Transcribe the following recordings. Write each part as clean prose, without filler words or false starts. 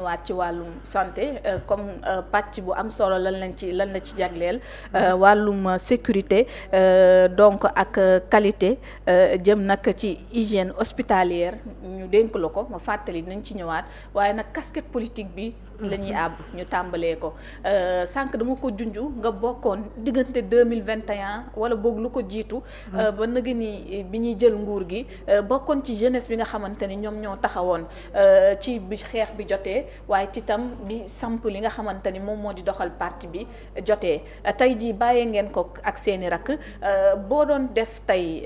waat ci wàllum santé comme pàcc bu am solo lan la ci jagleel wàllum sécurité donc ak qualité jëm nag ci hygiène hospitalière ñu dénk la ko ma fàttali nañ ci ñëwaat waaye nag casquette politique bi la ñuy àbb ñu tàmbalee ko sànq dama ko junju nga bokkoon diggante 2021 wala boog lu ko jiitu ba nëgë ni bi ñuy jël nguur gi bokkoon ci jeunesse bi nga xamante ni ñoom ñoo taxawoon ci bi xeex bi jotee waaye ci tam bi samp li nga xamante ni moom moo di doxal parti bi jotee tey jii bàyyee ngeen ko ak seeni rakk boo doon def tey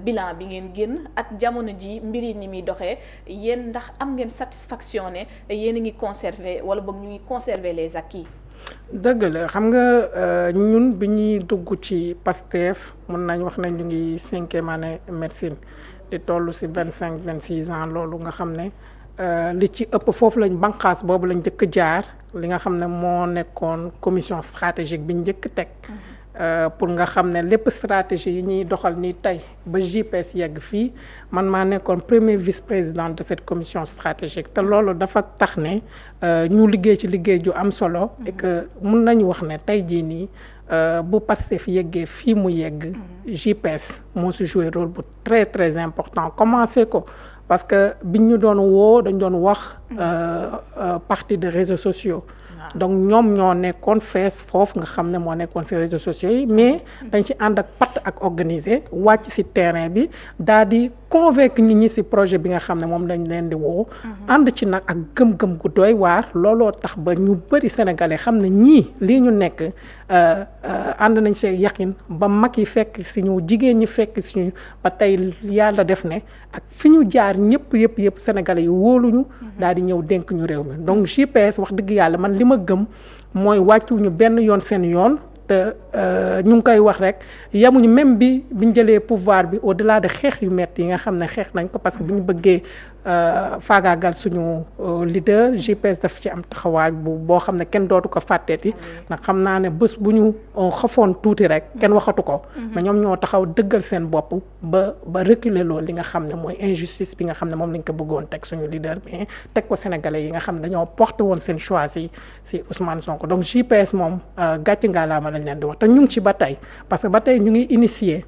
bilan bi ngeen génn ak jamono ji mbir yi ni muy doxee yéen ndax am ngeen satisfaction ne yéen a ngi conserver wala boog ñu ngi conserver les acquis. dëgg la xam nga ñun bi ñuy dugg ci Pastef mën nañ wax ne ñu ngi 5e année médecine di toll ci 25-26 ans loolu nga xam ne li ci ëpp foofu lañ banqaas boobu lañ njëkk jaar li nga xam ne moo nekkoon commission stratégique bi njëkk teg pour nga xam ne lépp stratégie yi ñuy doxal ni tey ba JPS yegg fii man maa nekkoon premier vice-président de cette commission stratégique te loolu dafa tax ne ñu liggéey ci liggéey ju am solo et que mun nañu wax ne tey jii nii bu Pastef yeggee fii mu yegg JPS moo si joué rôle bu très très important commencé ko parce que biñ ñu doon woo dañ doon wax partie de réseaux sociaux donc ñoom ñoo nekkoon fees foofu nga xam ne moo nekkoon ci réseaux sociaux yi mais dañ ci ànd ak patt ak organiser wàcc ci terrain bi daal di convaincre nit ñi ci projet bi nga xam ne moom lañ leen di woo ànd ci nag ak gëm-gëm gu doy waar looloo tax ba ñu bëri sénégalais xam ne ñii lii ñu nekk ànd nañ see yaqin ba mag yi fekk ci ñu jigéen ñi fekk ci ñu ba tey yàlla def ne ak fi ñu jaar yëpp sénégalais yi wóoluñu daal di ñëw dénk ñu réew mi donc JPS wax dëgg yàlla man li ma gëm mooy wàccuñu benn yoon seen yoon te ñu ngi koy wax rek yamuñu même biñ jëlee pouvoir bi au delà de xeex yu metti yi nga xam ne xeex nañ ko parce que bi ñu bëggee faagaagal suñu leader JPS daf ci am taxawaay boo xam ne kenn dootu ko fàtteeti ndax xam naa ne bés bu ñu xafoon tuuti rek kenn waxatu ko mais ñoom ñoo taxaw dëggal seen bopp ba reculer loolu li nga xam ne mooy injustice bi nga xam ne moom lañ ko bëggoon teg suñu leader mais teg ko sénégalais yi nga xam ne dañoo porté woon seen choix si Ousmane Sonko donc JPS moom gàcce ngaalaama lañ leen di wax te ñu ngi ci ba tey parce que ba tey ñu ngi initier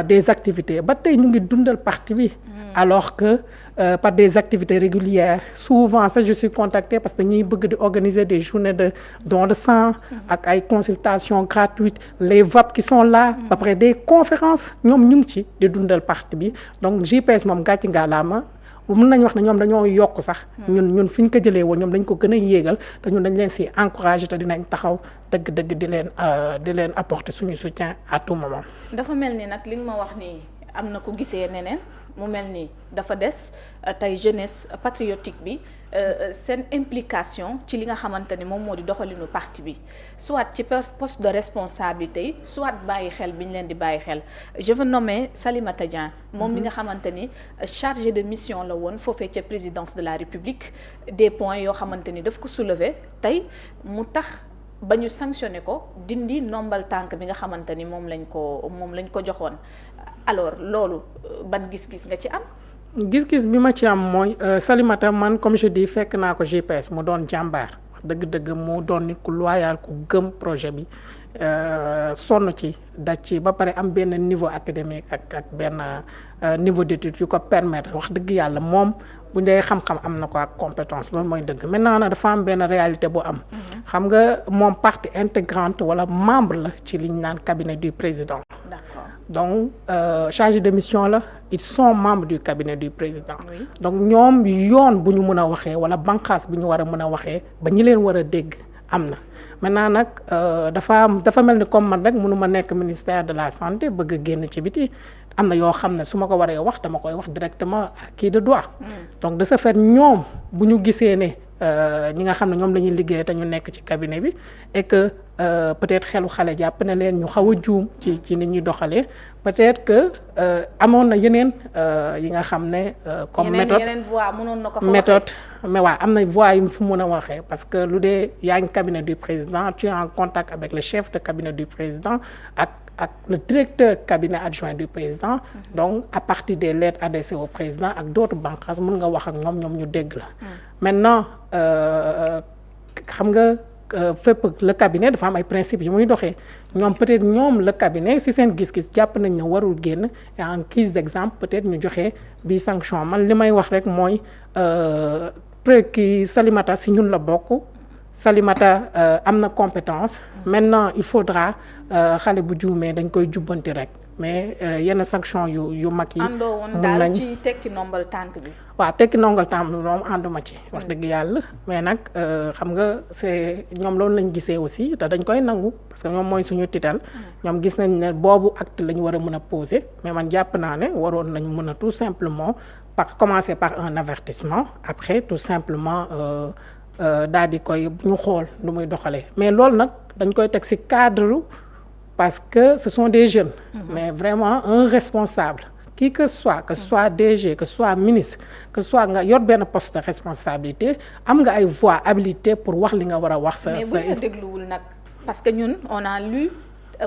des activités ba tey ñu ngi dundal parti bi alors que par des activités régulières souvent ça je suis contactée parce que ñuy bëgg di organiser des journées de don de sang ak ay consultations gratuites les VAP qui sont là après des conférences ñoom ñu ngi ci di dundal parti bi donc JPS moom gàcce ngaalaama mën nañu wax ne ñoom dañoo yokk sax ñun fi ñu ko jëlee woon ñoom dañ ko gën a yéegal te ñun dañ leen si encouragé te dinañ taxaw dëgg-dëgg di leen apporter suñu soutien à tout moment. dafa mel ni nag li nga ma wax nii am na ko gisee neneen mu mel ni dafa des tey jeunesse patriotique bi seen implication ci li nga xamante ni moom moo di doxalinu parti bi soit ci poste de responsabilité yi soit bàyyi xel bi ñu leen di bàyyi xel je veux nommer Salimata Dieng moom mi nga xamante ni chargé de mission la woon foofee ca présidence de la République des points yoo xamante ni daf ko soulever tey mu tax ba ñu sanctionné ko dindi nombal tànk bi nga xamante ni moom lañ ko joxoon alors loolu ban gis-gis nga ci am. gis-gis bi ma ci am mooy Salimata man comme je dis fekk naa ko JPS mu doon jàmbaar wax dëgg-dëgg mu doon nit ku loyal ku gëm projet bi sonn ci daj ci ba pare am benn niveau académique ak benn niveau d'étude yu ko permettre wax dëgg yàlla moom bu dee xam-xam am na ko ak compétence loolu mooy dëgg maintenant nag dafa am benn réalité bu am xam nga moom partie intégrante wala membre la ci li ñu naan cabinet du président. D'accord. Donc chargé de mission la ils sont membres du cabinet du président. Oui. Donc ñoom yoon bu ñu mën a waxee wala banqaas bu ñu war a mën a waxee ba ñi leen war a dégg am na maintenant nag dafa mel ni comme man rek mënuma nekk ministère de la santé bëgg a génn ci biti am na yoo xam ne su ma ko waree wax dama koy wax directement à qui de droit. Donc de ce fait ñoom bu ñu gisee ne ñi nga xam ne ñoom la ñuy liggéey te ñu nekk ci cabinet bi et que peut-être xelu xale jàpp na leen ñu xaw a juum ci nit ñuy doxalee peut-être que amoon na yeneen yi nga xam ne comme yeneen voix mënoon na ko fa méthode mais waaw am na voix yu mu fu mun a waxee parce que lu dee yaa ngi cabinet du président tu es en contact avec le chef de cabinet du président ak ak le directeur cabinet adjoint du président donc à partir des lettres adressées au président ak d'autres banqaas mën nga wax ak ñoom ñu dégg la maintenant xam nga fépp le cabinet dafa am ay principes yu muy doxee ñoom peut-être ñoom le cabinet si seen gis-gis jàpp nañ ne warul génn et en guise d'exemple peut-être ñu joxe bi sanction man li may wax rek mooy kii Salimata si ñun la bokk Salimata am na compétence maintenant il faudra xale bu juumee dañ koy jubbanti rek mais yenn sanction yu mag yi. àndoo woon daal ci tekki nombal tànk bi. waaw tekki nombal tànk bi moom ànduma ci. wax dëgg yàlla mais nag xam nga c'est ñoom loolu lañ gisee aussi te dañ koy nangu parce que ñoom mooy suñu titel. ñoom gis nañ ne boobu acte la ñu war a mën a poser mais man jàpp naa ne waroon nañ mën a tout simplement commencer par un avertissement après tout simplement. daal di koy ñu xool lu muy doxalee mais loolu nag dañ koy teg ci cadre parce que ce sont des jeunes mais vraiment un responsable qui que ce soit DG que ce soit ministre que ce soit nga yor benn poste de responsabilité am nga ay voix habilité pour wax li nga war a wax sa mais bu ñu dégluwul nag parce que ñun on a lu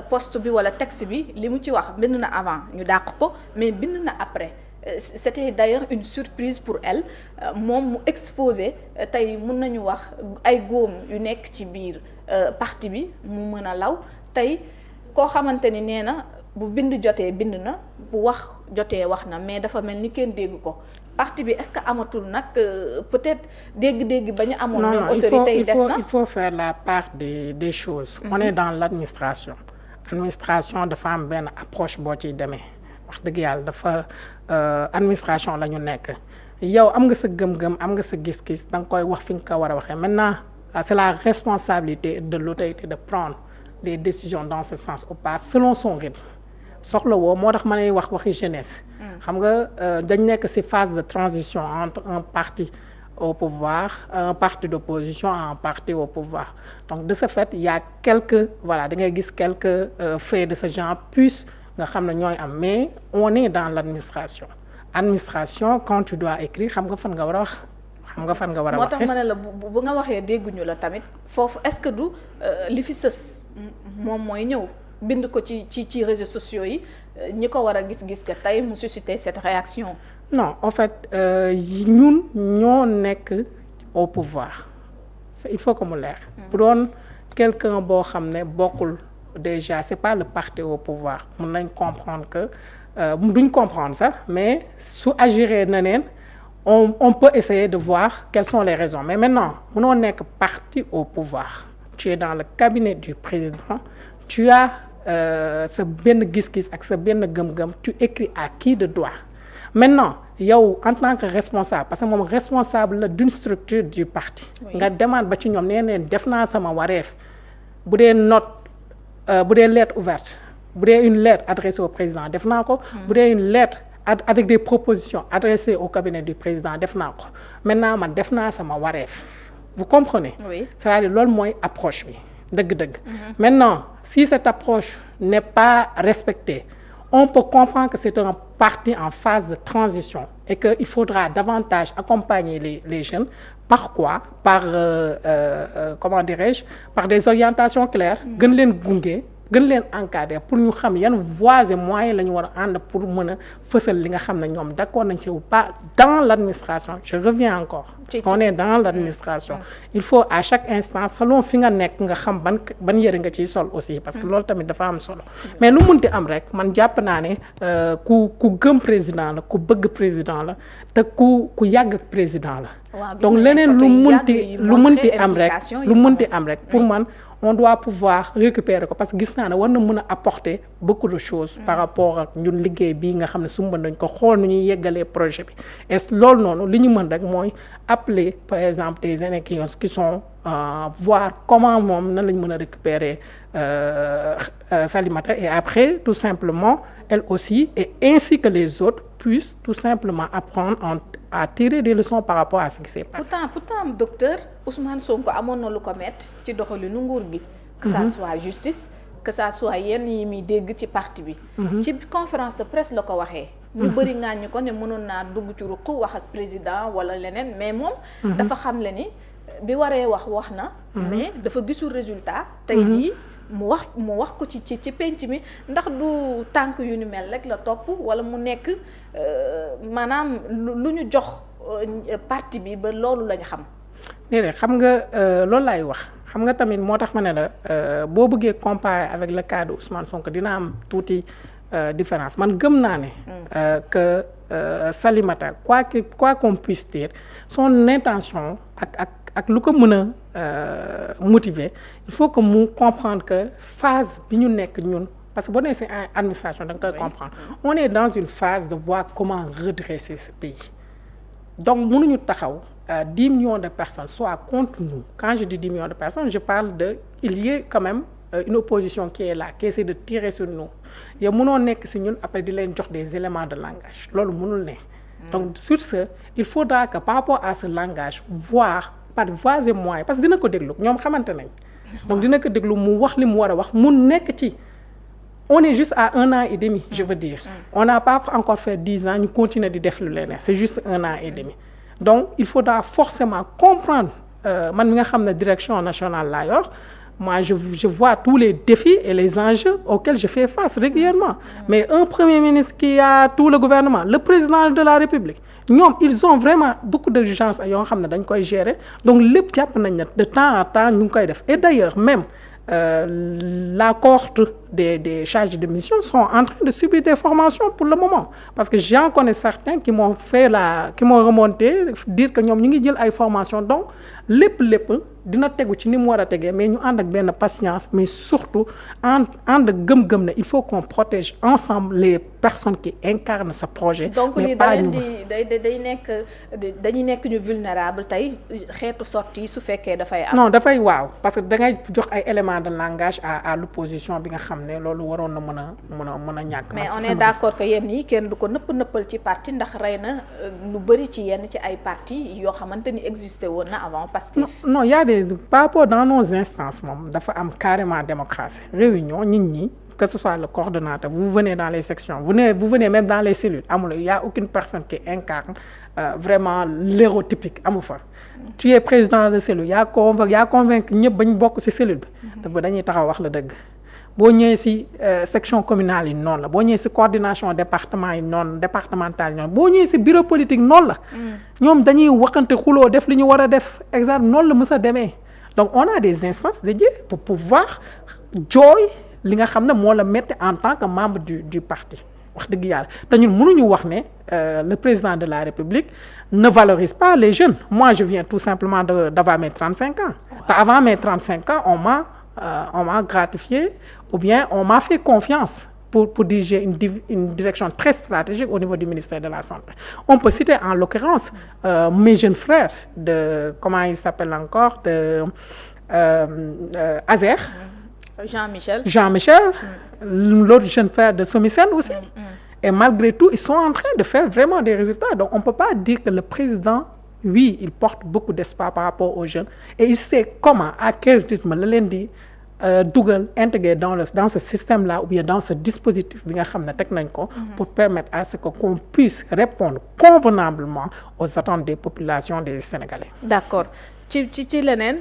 poste bi wala texte bi li mu ci wax bind na avant ñu dàq ko mais bind na après c'était d'ailleurs une surprise pour elle moom mu exposé tey mën nañu wax ay góom yu nekk ci biir parti bi mu mën a law tey koo xamante ni nee na bu bind jotee bind na bu wax jotee wax na mais dafa mel ni kenn dégg ko parti bi est-ce que amatul nag peut-être dégg-dégg ba ñu amoon ñoom autorité yi des na il faut faire la part des choses on est dans l'administration dafa am benn approche boo ciy demee wax dëgg yàlla dafa administration la ñu nekk yow am nga sa gëm-gëm am nga sa gis-gis da nga koy wax fi nga ko war a waxee maintenant c'est la responsabilité de l'autorité de prendre des décisions dans ce sens ou pas selon son rythme soxla woo moo tax ma lay wax waxi jeunesse. xam nga dañ nekk ci phase de transition entre un parti au pouvoir un parti d'opposition à un parti au pouvoir donc de ce fait il y a quelques voilà da ngay gis quelques faits de ce genre plus nga xam ne ñooy am mais on est dans l'administration quand tu dois écrire xam nga fan nga war a wax xam nga fan nga war a waxee moo tax ma ne la bu nga waxee dégguñu la tamit foofu est-ce que du li fi sës moom mooy ñëw bind ko ci réseaux sociaux yi ñi ko war a gis-gis que tey mu susciter cette réaction. non en fait ñun ñoo nekk au pouvoir il faut que mu leer. bu doon quelqu'un boo xam ne bokkul. Déjà c'est pas le parti au pouvoir mën nañ comprendre que duñ comprendre ça mais su agiree na neen on peut essayer de voir quelles sont les raisons mais maintenant mënoo nekk parti au pouvoir tu es dans le cabinet du président tu as sa benn gis-gis ak sa benn gëm-gëm tu écris à qui de droit maintenant yow en tant que responsable parce que moom responsable la d'une structure du parti nga demande ba ci ñoom nee neen def naa sama wareef bu dee note bu dee lettre ouverte bu dee une lettre adressée au président def naa ko bu dee une lettre avec des propositions adressées au cabinet du président def naa ko maintenant man def naa sama wareef vous comprenez oui. c'est-à-dire loolu mooy approche bi dëgg-dëgg maintenant si cette approche n'est pas respectée on peut comprendre que c'est un parti en phase de transition et que il faudra davantage accompagner les jeunes par quoi par comment dirais-je par des orientations claires gën leen gunge gën leen encadrer pour ñu xam yan voies et moyens la ñu war a ànd pour mën a fësal li nga xam ne ñoom d'accord nañ ci ou pas dans l'administration je reviens encore parce qu'on est dans l'administration il faut à chaque instant selon fi nga nekk nga xam ban yëre nga ciy sol aussi parce que loolu tamit dafa am solo mais lu munti am rek man jàpp naa ne ku gëm président la ku bëgg président la te ku yàgg président la donc leneen lu munti am rek pour man on doit pouvoir récupérer ko parce que gis naa ne war na mën a apporter beaucoup de choses par rapport ak ñun liggéey bii nga xam ne sumba nañ ko xool nu ñuy yeggalee projet bi et loolu noonu li ñu mën rek mooy appeler par exemple des aînés qui sont voir comment moom nan lañ mën a récupérer Salimata et après tout simplement elle aussi et ainsi que les autres puissent tout simplement apprendre à tirer des leçons par rapport à ce qui s'est passé. Pourtant docteur Ousmane Sonko amoon na lu ko metti ci doxalinu nguur gi. que ça soit justice que ça soit yenn yi muy dégg ci parti bi. ci conférence de presse la ko waxee. ñu bëri ngaañu ko ne mënoon naa dugg ci ruq wax ak président wala leneen mais moom. dafa xam le ni bi waree wax na. mais dafa gisul résultat. tey jii mu wax ko ci penc mi ndax du tànk yu ni mel rek la topp wala mu nekk maanaam lu ñu jox parti bi ba loolu lañu xam. déedéet xam nga loolu laay wax xam nga tamit moo tax ma ne la boo bëggee comparer avec le cas de Ousmane Sonko dina am tuuti différence man gëm naa ne que Salimata quoi qu'on puisse dire son intention ak lu ko mën a motiver il faut que mu comprendre que phase bi ñu nekk ñun parce que boo nee si administration da nga koy comprendre on est dans une phase de voir comment redresser ce pays donc mënuñu taxaw 10 millions de personnes soit contre nous quand je dis 10 millions de personnes je parle de il y a quand même une opposition qui est là qui essaie de tirer sur nous yow mënoo nekk si ñun après di leen jox des éléments de langage loolu mënul ne donc sur ce il faudra que par rapport à ce langage voir par voies et moyens parce que dina ko déglu ñoom xamante nañ donc dina ko déglu mu wax li mu war a wax mu nekk ci on est juste à 1 an et demi je veux dire on n'a pas encore fait 10 ans ñu continuer di def lu leen c'est juste 1 an et demi donc il faudra forcément comprendre man mi nga xam ne direction nationale laa yor moi je vois tous les défis et les enjeux auxquels je fais face régulièrement mais un premier ministre qui a tout le gouvernement le président de la République ñoom ils ont vraiment beaucoup d'urgence yoo xam ne dañ koy gérer donc lépp jàpp nañ ne de temps en temps ñu ngi koy def et d'ailleurs même la cohorte des chargés de mission sont en train de subir des formations pour le moment parce que j'en connais certains qui m'ont remonté dire que ñoom ñu ngi jël ay formations donc lépp dina tegu ci ni mu war a tegee mais ñu ànd ak benn patience mais surtout ànd gëm-gëm ne il faut qu'on protège ensemble les personnes qui incarnent ce projet. donc lii da leen di dañuy nekk ñu vulnérable tey xeetu sortie su fekkee dafay am. non dafay waaw parce que da ngay jox ay éléments de langage à l'opposition bi nga xam ne loolu waroon na mën a ñàkk. mais on est d'accord que yéen ñi kenn du ko nëppal ci parti ndax rey na lu bëri ci yenn ci ay parti yoo xamante ni existé woon na avant Pastef. non y a des par rapport dans nos instances moom dafa am carrément démocratie réunion nit ñi que ce soit le coordonnateur vous venez dans les sections vous venez même dans les cellules amul y a aucune personne qui incarne vraiment l'hétérotypique amu fa tu es président de cellule yaa convaincre ñëpp bañ bokk ci cellule bi ba dañuy taxaw wax la dëgg boo ñëwee ci section communale yi noonu la boo ñëwee ci coordination département yi noonu départementale yi noonu boo ñëwee ci bureau politique noonu la ñoom dañuy waxante xuloo def li ñu war a def exemple noonu la mës a demee donc on a des instances dédiées pour pouvoir jooy li nga xam ne moo la metti en tant que membre du parti wax dëgg yàlla te ñun mënuñu wax ne le président de la République ne valorise pas les jeunes moi je viens tout simplement d'avoir mes 35 ans te avant mes 35 ans on m'a gratifié ou bien on m'a fait confiance pour diriger une direction très stratégique au niveau du ministère de la Santé. On peut citer en l'occurrence mes jeunes frères de, comment ils s'appellent encore, de Azer. Jean-Michel, l'autre jeune frère de Somicène aussi. Et malgré tout, ils sont en train de faire vraiment des résultats. Donc on ne peut pas dire que le président, oui, il porte beaucoup d'espoir par rapport aux jeunes. Et il sait comment, à quel rythme, le lundi, dugal intégré dans ce système-là ou bien dans ce dispositif bi nga xam ne teg nañ ko pour permettre à ce que qu'on puisse répondre convenablement aux attentes des populations des Sénégalais. D'accord ci leneen